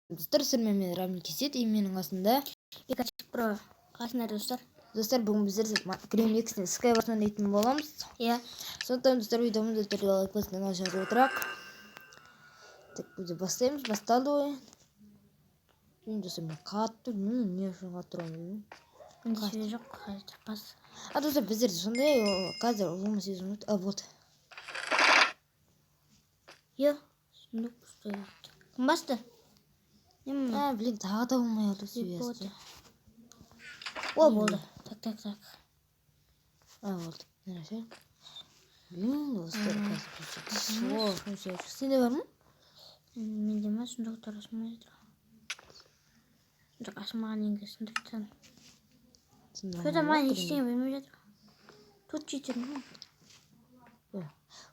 Достар, сіздермен Рамиль Кесет, и менің қасымда Пикачу Про. Қасында достар. Достар, бүгін біздер Грем X'не Skyward ойнайтын боламыз. Иә. Сондықтан достар, видеомызды түрде лайк басып жарып отырайық. Так, бізде бастаймыз. Басталды ойын. Достар, мен қатты не үшін қатты тұрмын. Менде жоқ, қазір бас. Достар, біздер сондай қазір ұлымыз сезім өт. Вот. Иә, сундук пустой. Кім басты? Блин, тағы да болмай алды связь. О, болды. Так. Вот. Нәсе? Блин, достар, қазір. Сенде бар ма? Менде ма сундуктар ашылмай жатыр. Сундук ашылмаған ең сундуктан. Көзі маған ештеңе бермей жатыр. Тут читер ма?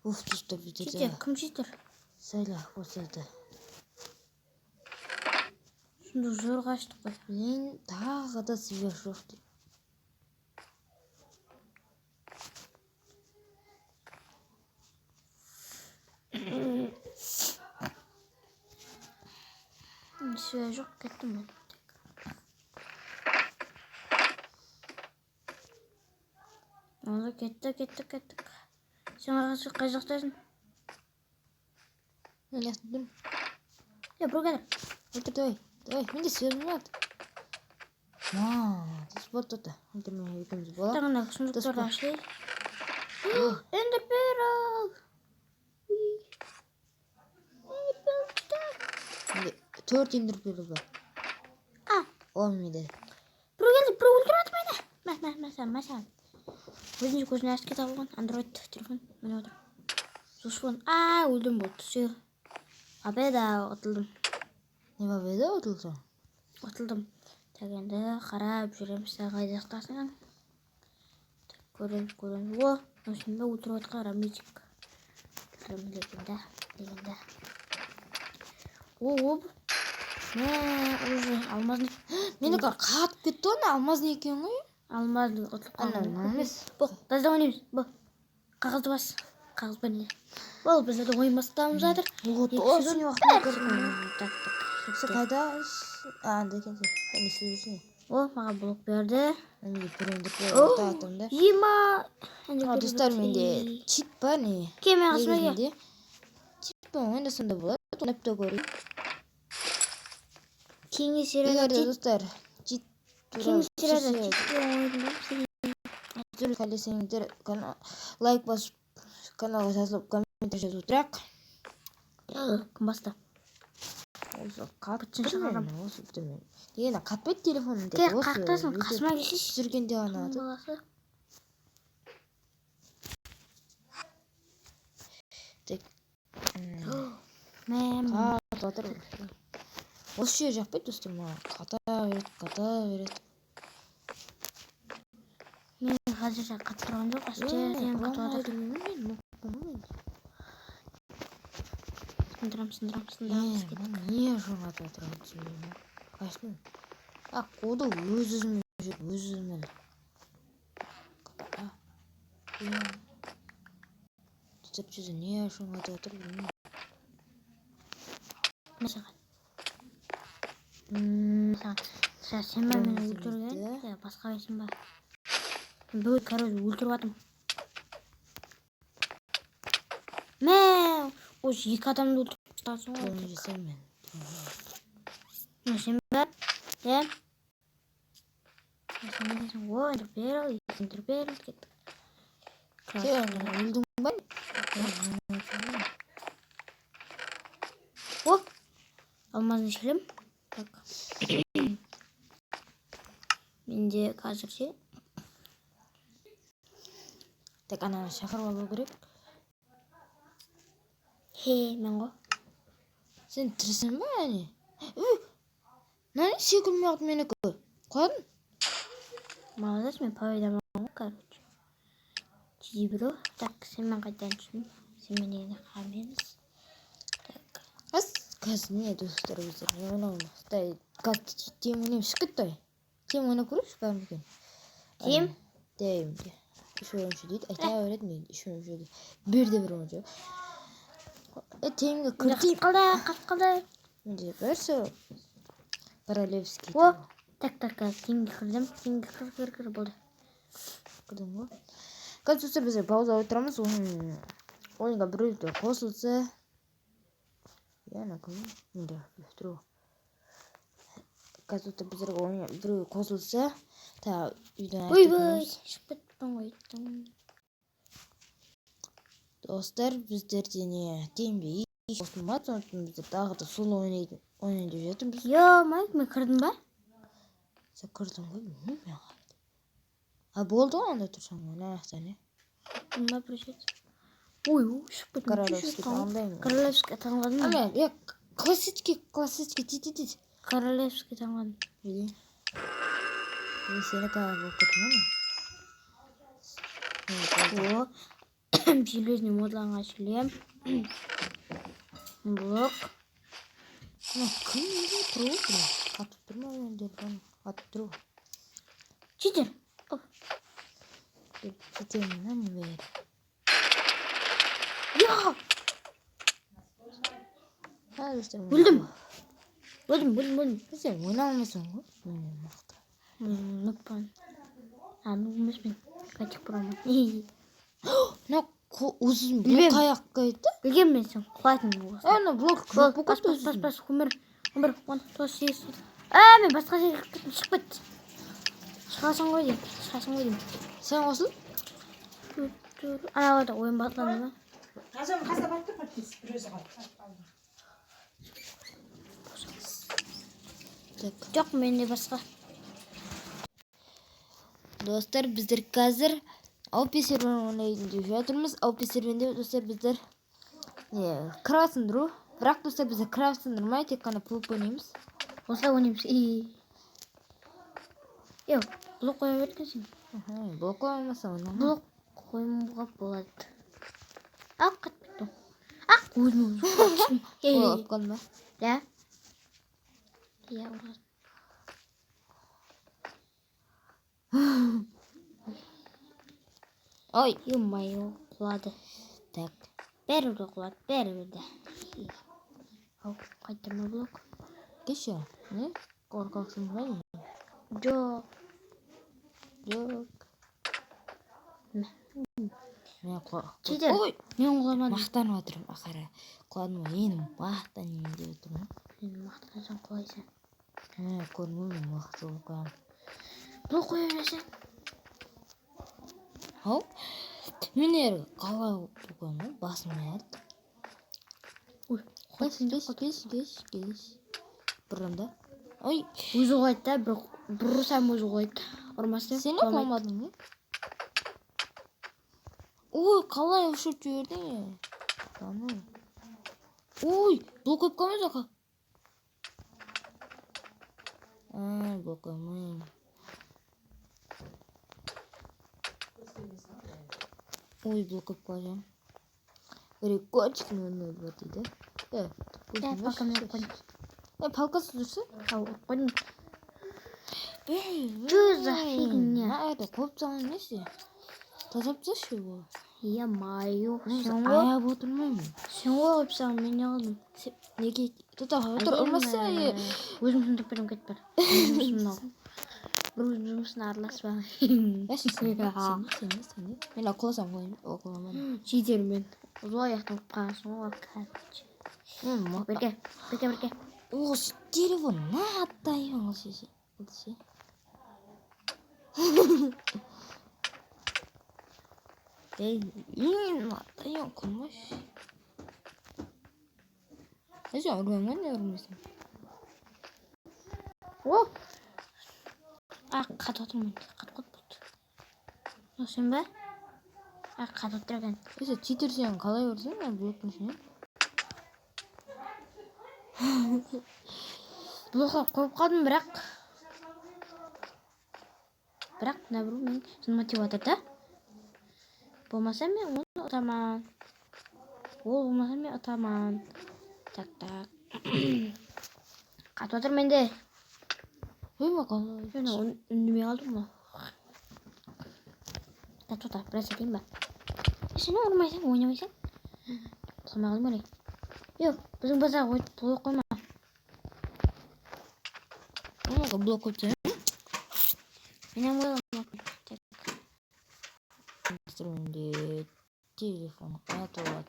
Уф, достар, бүйтеді. Читер, кім читер? Сайлақ болсайды. Сундук зорға аштық қой. Блин, тағы да связь жоқ. Связь жоқ, кеттім мен. Олы кеттік. Сен қай жақтасың? Мен яқтым тұрмын. Бір кәдір. Өлтір, давай, менде связь болады. Дос болды да. Өлтірмен екіміз болады. Тағына сундуктарды ашылай. Эндер перл. Менде 4 ендер перл бар. Ол менде. Бір өлтіріп мені. Мәсән. Өзінше көзіне әшке табылған андроид телефон. Міне отыр. Сушфон. Өлдім болды. Все. Абеда отылдым. Не бабеда отылсың? Отылдым. Так, енді қарап жүреміз. Қай жақтасың? Көреміз. О, осында отырып отқан Рамильчик. Рамиль легенда. О. Уже алмазный. Мені қатып кетті оны, алмазный екен ғой. Алмазный отылып қалған. Емес. Бұл, тазда ойнаймыз. Бұл, қағазды бас. Қағаз ба не? Бұл, біздерді ойын бастауымыз жатыр. Осыны уақытында көрдім. Так. Сен қайда? Анда екенсің. Не істеп О, маған блок берді. Менде біреуді көрді атымда. Ема. Достар, менде чит бар не? Кеме қасыма кел. Чит бар, ойнасында болады. Ойнап та көрейін. Кеңесереді достар. Қалесеңдер лайк басып, каналға жазылып, комментар жазып отырайық. Кім басты? Осы қатпытшын шығарам. Осы бүтімен. Дегені қатпайды телефонын. Қақтасын, қасыма келсеш. Жүргенде ғана ады. Қат отыр. Осы жер жақпайды достар маған. Қата береді. Мен қазір қатып тұрған жоқ. Сен қатып отыр. Сындырам. Не жоң атып отырған? Қайсың? Коды өз-өзімен. Түзіп жүзі не жоң атып отыр? Мәсіған. Сен ба мені өлтірген? Басқа бейсің ба? Бөй, короче, өлтіріп атым. Осы екі адамды өлтіріп ұстасың ғой. Оны жесем мен. Сен ба? Сен не дейсің? О, интерперл, кеттік. Сен өлдің ба? О, алмазын шелем. Менде қазір ше. Так, ананы шақырып алу керек. Мен ғой. Сен тірісің ба, әне? Нәне секілмей алды менікі? Қойдың? Молодец, мен победам ғой, короче. Чидибро. Так, сен мен қайтан түсін. Сен мен ені қамеміз. Так. Қазір не, достар, өздер, не ойнауымыз. Қазір тем ойнайым шықыттай. Тем ойнап көріп бәрім екен. Темде. Үш ойыншы дейді. Айта өредім дейді. Үш ойыншы дейді. Бірде бір ойыншы. Темге күртейіп. Қасып қалды. Менде бір Королевский. О, так, теңге кірдім. Теңге кір болды. Кірдің ғой. Қазір достар біз пауза отырамыз. Ойынға біреулер қосылса. Яна кім? Менде тұру. Қазір достар біздерге ойынға біреулер қосылса. Та үйден Ой, шығып кеттім ғой. Достар біздерде не теңбей қосылмады. Сондықтан біздер тағы да сол ойнайды деп жатырмыз. Майк, мен кірдім ба? Сен кірдің ғой, білмеймін мен қарады. Болды ғой анда тұрсаң ғой, аяқта не? Мына бір жет. Ой, шығып кеттім. Королевский таңдаймын. Королевский таңладым ба? Ана, я классический тит. Королевский таңладым. Білейін. Сені қағып болып кеттім ана? О, железный модланға шлем. Блок. Кім неге тұру? Қатып тұрма өндерден. Қатып тұру. Читер. Читерімнен бері. Я! Өлдім. Сен ойнамасың ғой? Мен мақта. Нұқпан. Нұқмаспен. Қайтық бұрамын. Өзім блок аяққа еді? Білген мен сен құлайтын болғасын. Ана блок бұқыт өзім. Бас, көмір. 10, 9, 8. Мен басқа жерге кеттім, шығып кетті. Шығасың ғой деймін. Сен қосыл? Анағыда ойын батыланды ма? Қаза байтты пәттес, бір өзі қалды. Жоқ, менде басқа. Достар, біздер қазір AWP серверін ойнайтын деп жатырмыз. AWP серверінде достар біздер крафтындыру. Бірақ достар біздер крафтындырмай, тек қана плуп ойнаймыз. Осылай ойнаймыз. Блок қоя берген сен. Блок қоймаса ойнама. Блок қоймауға болады. Қатпеттім. Өзім қаттым. Опқан ба? Да. Ұрғасын. Ой, Ё-моё, құлады. так. Бәрібір құлады, бәрібір. Қайтырма блок. Кеше, не? Қорқақсың ба не? Жоқ. Мен Читер, мен құламадым. мақтанып отырмын, ақыры. Құладым ғой, менің мақтанайын деп отырмын. Мен мақтансаң құлайсың. Көрмей мен мықты болып қоямын. Блок қоя берсең. Мен қалай болып қоямын, басым аяды. Кеш. Бұрында. Ой, Өзі қойды да, бір ұрсам өзі қойды. Ұрмастан сені қоймадың не? Ой, қалай ұшып жібердің? Ой, бұл көп қоймыз оқа. Бұл қоймайым. Ой, бұл көп қоймайым. Рекордчикін өнер бар дейді. Палкамды қойдым. Палкасы тұрсы? Қойдым. Чё за фигня? Это қойыпсаң несі? Тазап тасташы бұл. Ё-моё. Аяп отырмаймын. Сен қойыпсаң, мен не қылдым? Неге? Отыр, ұрмаса. Өзім сұндып берем кетіп бар. Бір өзім жұмысына араласпа. Сен. Мен оқыласам қойым. Читермен. Ұзу аяқтан қалғансың ғой. Бірге. Осы телефон нағаттайын осы. Нағаттайын қылмаш. Әже ұрмайын не ұрмайсың? Қатып отырмын. Қатып болды. Сен ба? Қатып отырған. Әже читер сен қалай өрсің? Блоктың ішіне? Блокқа қойып қалдым, бірақ нәбіру мен сын мотиваторда. Болмаса мен оны ұтаман. Ол болмаса мен ұтаман. Так. Қатып отыр менде. Ма қалай? Үндемей қалдым ғой. Қатып отыр, біраз етейін ба? Сені ұрмайсың, ойнамайсың? Құлмай қалдым өлей. Жоқ, біздің базар қойып қойма. Ama blok koyacağım. Benim bu Şimdi telefonu atıyorlar.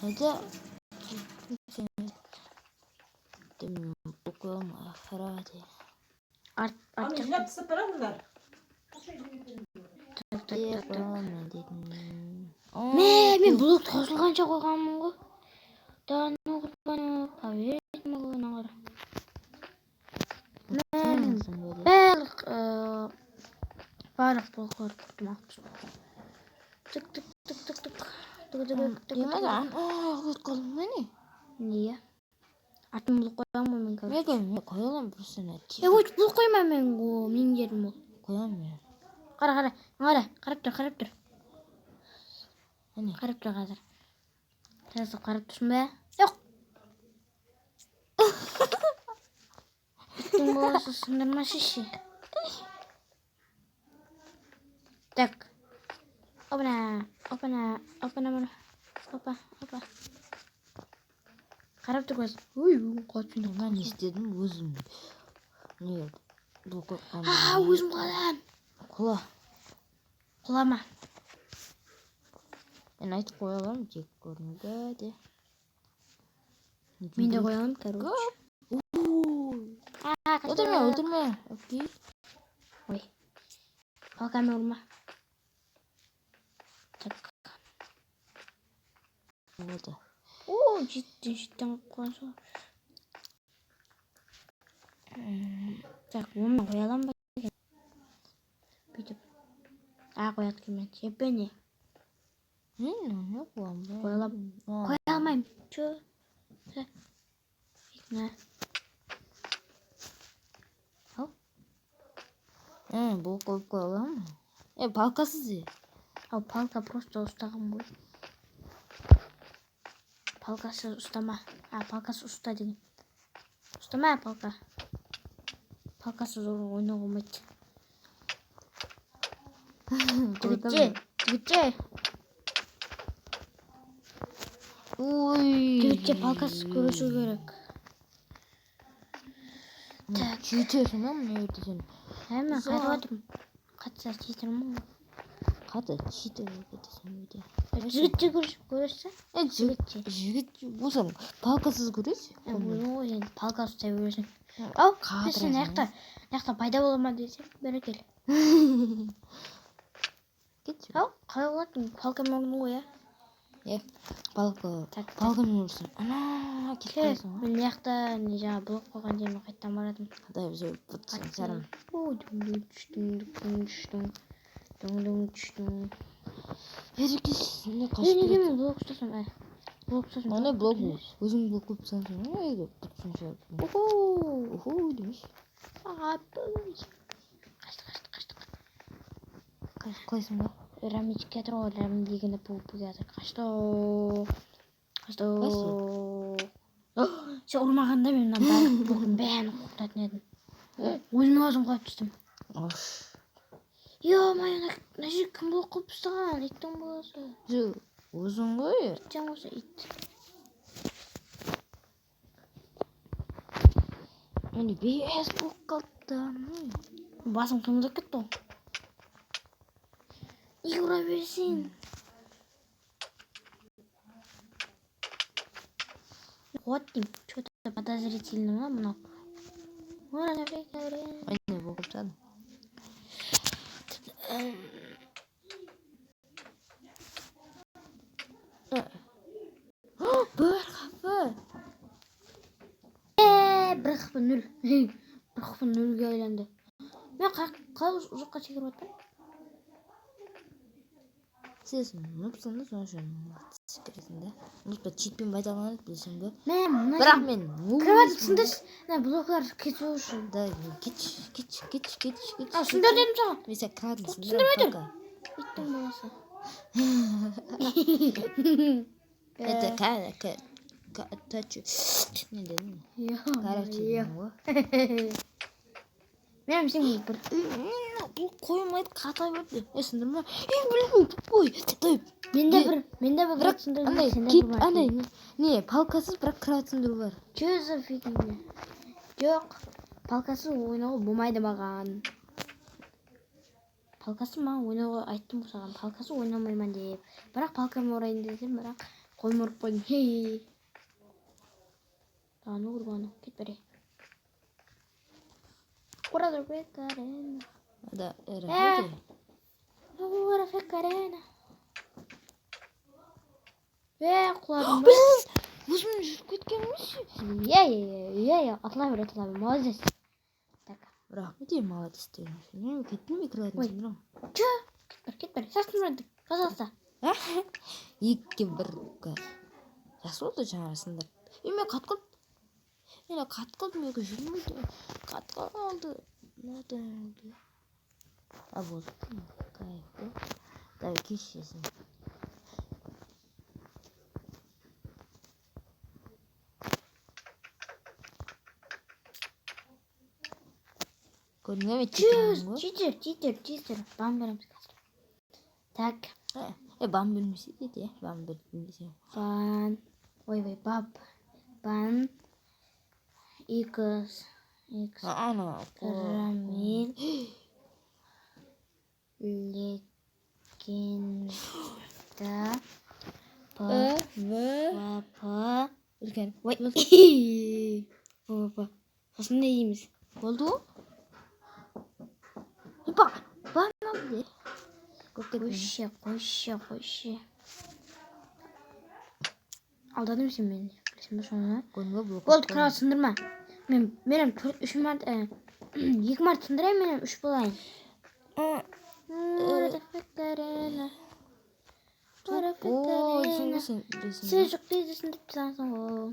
Hadi. Demin okuyalım herhalde. Ama hepsi paramlar. Yapalım dedim. Men blok to'silgancha qo'yganman-ku. Dani qurban qaverdim buni qara. Bariq bloklar tutmoqchi. Tık tık tık tık tık. Tık tık tık tık. Yemeden. Kalın beni. Niye? Atın blok koyamam ben kardeş. Ne koyalım bir sene. Hiç blok koymam ben bu. Benim yerim o. Koyamıyor. Qara. Qarab tur. Hani? Qarab tur hozir. Teraz qarab tursin be. Yo'q. Itning bolasi sindirma shishi. Tak. Opana mana. Opa. Qarab tur ko'z. Uy, qochdim. Ben istedim özüm. Ne yok? Blok O'zim qo'ydim. Qulama. Ben aytib koyalım tek görünüyor hadi. Men de qo'yaman, короче. Öldürme. Okey. Oy. Palkame urma. Tak. Orada. Oo, cidden koysa. Tak, bunu koyalım bakayım. Bitip. Koyat kimin? Beni. Ne koyalım? Koyalım. Koyamayım. Ne? Bu koyalım mı? Palkasız ya. Palka просто ustagım bu. Palkasız ustama. Palkasız usta dedim. Ustama palka. Palkasız oyunu olmadı. Gidecek. Gidecek palkasız görüşü gerek. Tak. Çiğitiyorsun ama ne ötesini? Hemen kaçmadım. Kaçsa çiğitirim ama. Kaçsa çiğitirim ötesini bir de. Gidecek görüşse. Jigit bu sen palkasız görüş. Bunu sen palkasız seviyorsun. Kesin nektar пайда болама десе бері кел. Git. Қалай болатын? Палкамен ұрдың ғой, Palkanın olursun. Ana gitmesin. Мен жақта жаңа блок қойған жеріме қайттан барадым. Hadi bize bıtsın sarım. Düştüm. Herkes ne Неге kaçtı? мен блок ұстасам? Блок ұстасам. O ne blok bu? Özün blok yapsan sonra ne bıtsın şey yapsın. Oho demiş. Қаштық. Koysun bak. Рамичке тұрып, рамдегіні пұл-пұл қашты. Сен ұрмағанда мен барлық блоктың бәрін қорқытатын едім. Өзім қойып түстім. Ё-моё, мына жер кім блок қойып тастаған? Иттің боласы. Өзің ғой. Итжан болса ит. Hani beyaz blok kaldı. Басым қимылдап кетті ғой. Неге ұра бересің? Вот деймін. Что-то подозрительно ма мынау. Anne blok yapsan. Bir kapı. 1,0. 1,0'ga айланды. Мен қалай ұзаққа шекеріп атпаймын? Siz unutsanız sonra şöyle sıkıntısında. Unutma çitpin baydalanıp bilsin bu. Мен Bırak beni. кіріп түсіндірші. Блоклар кетіп жүрші. Da geç. Түсіндір дедім саған. Mesela kağıdın Түсіндірмей тұр. Иттің баласы. Это taç. Ne dedin? Kara çizim bu. Мен сен бір бұл қоймайды қатай берді. Сындырма. Білмеймін. Ой, тай. менде бір Бірақ сындыру андай кит андай не палкасыз бірақ кровать сындыру бар. Че за фигня? Жоқ. Палкасы ойнауға болмайды маған. Палкасы маған ойнауға айттым саған. Палкасы ойнамаймын деп. Бірақ палкамен орайын десем, бірақ қолым ұрып қойдым. Хей. Тағаны құрбаны. Кет бере. Ora Карена. Да, era. Ora Карена. Құладым. Өзім жүріп кеткенміз. Иә, атыла бер, молодец. Так. Рахмет, я молодец деген. Мен кеттім микроладың сындырам. Кет бер. Сақтырмадым. Пожалуйста. Екі бір кәз. Жақсы болды жаңа сындар. Мен қатқылып. Мен қатқылып мекі жүрмейді. Қатқылып алды. Болды. А болды. Кайф. Давай кешесің. Көрінге ме текенің ғой? Читер. Бам береміз қазір. Так. Бам білмесе деді, бам білмесе. Баб. Бан. Икс. Ана. Карамель. Легенда. Папа. Үлкен. Папа. Сосын не дейміз? Болды ғой? Бан. Қойшы. Алдадым сен мені. Білесің бе соны? Болды, кровать сындырма. Менің 2 март сындырайын, менің 3 болайын. Сен жоқ дейді сындырып таңсың ғой.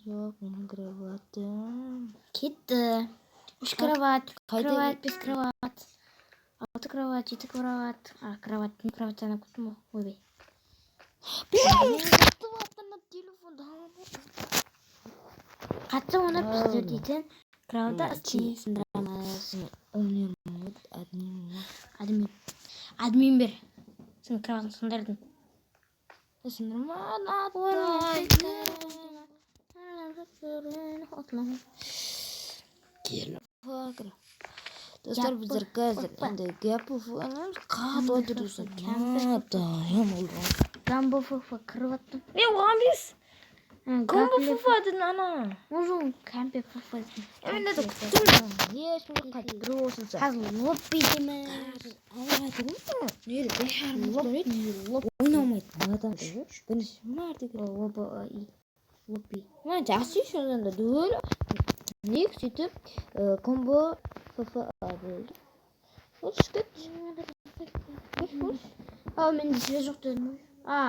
Жоқ, менің кроватым. Кетті. 3 кровать, 5 кровать. 6 кровать, 7 кровать. Кровать сана көттім ғой. Ойбай. Қатты ойнап біздер дейтін кроватта істей сындырамыз. Админ бер. Сен кроватын сындырдың. Сындырма. Достар, біздер қазір енді гәпуфанымыз қат отырусын. Гамбофуфа кроваттың. Оған бес. Гамбофуфадың ана. Ужын кәмпе пуфадың. Мен әді күттім. Ешімді қайты гроусынса. Қазір лоппи деміз. Ойнамайды. Бірінші мәрді Лоппи. Мен жақсы шынында да дөйлі. Нек сөйтіп комбо фафа болды. Хош кет. Хош. Менде свет жоқ дедім ғой.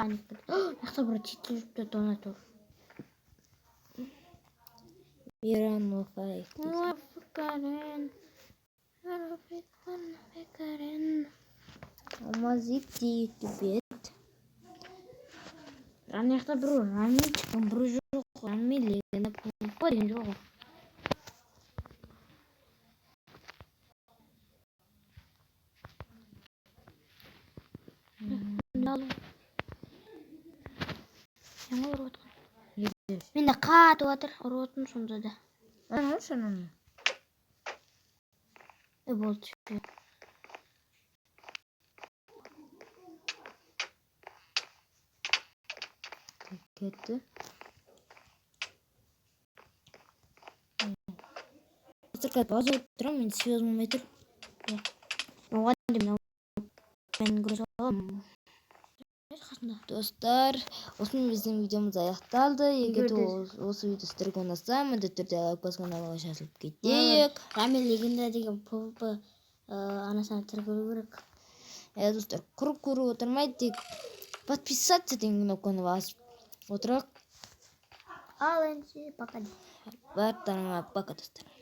Не кетті. Яқта бір титул жоқ деді, оны тұр. Мирано файк. Карен. Амазик дейді бет. Ана яқта бір рами шыққан, бір жоқ. Рами легенда пұлпа деген жоқ. Жаңа ұрып отқан. Мен де қатып отыр, ұрып отырмын сонда да. Ана шананы. Болды. Кетті. Қазір база отырам, мен свет болмай тұр. Оған деймін. Мен груз аламын. Достар, осымен біздің видеомыз аяқталды. Егер осы видео сіздерге ұнаса, міндетті түрде лайк басқан алға шашылып кетейік. Рами легенда деген пұлпы анасына тіркелу керек. Достар, құрып көріп отырмайды, тек подписаться деген кнопканы басып отырайық. Al Enci. Пока. Var tanıma bak dostlarım.